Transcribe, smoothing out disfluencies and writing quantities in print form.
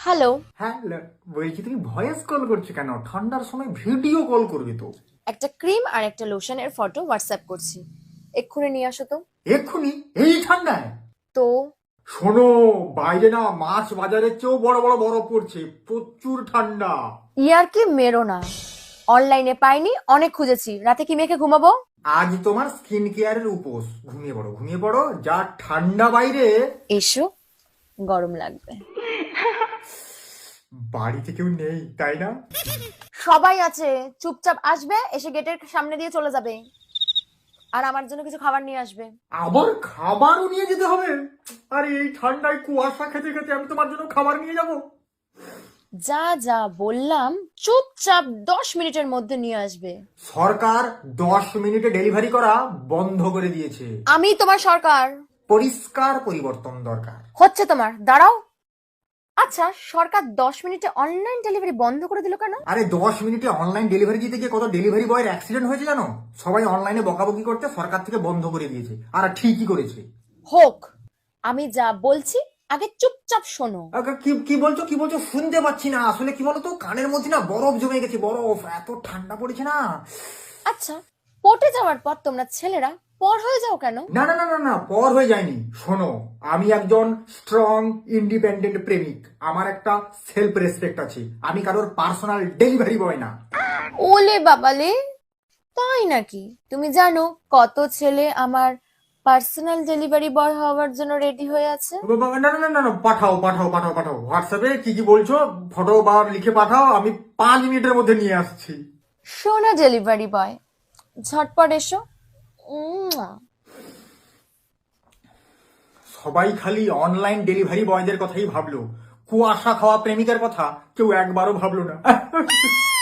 Hello. হ্যাঁ বলছি তুমি ভয়েস কল করছো কেন? ঠান্ডার সময় ভিডিও কল করবে তো। একটা ক্রিম আর একটা লোশনের ফটো হোয়াটসঅ্যাপ করছি, এক্ষুনি নিয়ে আসো তো। এক্ষুনি? এই ঠান্ডায়? তো শোনো, বাইরে না মাছ বাজারের চেয়েও বড় বড় বরফ পড়ছে, প্রচুর ঠান্ডা। ইয়ার কি মেরো না, অনলাইনে পাইনি, অনেক খুঁজেছি, রাতে কি মেখে ঘুমাবো? আজ তোমার স্কিন কেয়ারের উপোস, ঘুমিয়ে পড়ো ঘুমিয়ে পড়ো, যা ঠান্ডা বাইরে। এসো, গরম লাগবে। বাড়িতে কেউ নেই তাই না? সবাই আছে, চুপচাপ আসবে, এসে গেটের সামনে দিয়ে চলে যাবে, আর আমার জন্য কিছু খাবার নিয়ে আসবে। আবার খাবারও নিয়ে যেতে হবে? আরে এই ঠান্ডায় কুয়াশা খেতে খেতে আমি তোমার জন্য খাবার নিয়ে যাব? যা যা বললাম, চুপচাপ 10 মিনিটের মধ্যে নিয়ে আসবে। সরকার 10 মিনিটে ডেলিভারি করা বন্ধ করে দিয়েছে। আমি তোমার সরকার? পরিষ্কার পরিবর্তন দরকার। হচ্ছে তোমার, দাঁড়াও। আচ্ছা, সরকার 10 মিনিটে অনলাইন ডেলিভারি বন্ধ করে দিল কেন? আরে 10 মিনিটে অনলাইন ডেলিভারি দিতে গিয়ে কত ডেলিভারি বয়ের অ্যাক্সিডেন্ট হয়েছে জানো? সবাই অনলাইনে বকাবকি করতে সরকার থেকে বন্ধ করে দিয়েছে, আর ঠিকই করেছে। হোক, আমি যা বলছি আগে চুপচাপ শোনো। কি কি বলছো কি বলছো শুনতে পাচ্ছি না। আসলে কি বলতো, কানের মধ্যে না বরফ জমে গেছে, বরফ, এত ঠান্ডা পড়েছে না। আচ্ছা, পটে যাওয়ার পর তোমরা ছেলেরা পর হয়ে যাও কেন? না না না না না, পর হয়ে যায়নি। শোনো, আমি একজন স্ট্রং ইন্ডিপেন্ডেন্ট প্রেমিক, আমার একটা সেলফ রেসপেক্ট আছে, আমি কারোর পার্সোনাল ডেলিভারি বয় না। ওলে বাবালে, তাই নাকি? তুমি জানো কত ছেলে আমার পার্সোনাল ডেলিভারি বয় হওয়ার জন্য রেডি হয়ে আছে? না না না না না, পাঠাও পাঠাও পাঠাও পাঠাও, হোয়াটসঅ্যাপে কি কি বলছো ফটো বা লিখে পাঠাও, আমি 5 মিনিটের মধ্যে নিয়ে আসছি। সোনা ডেলিভারি বয়, ঝটপট এসো। উম্মুয়া। সবাই খালি অনলাইন ডেলিভারি বয়দের কথাই ভাবলো, কুয়াশা খাওয়া প্রেমিকের কথা কেউ একবারও ভাবলো না।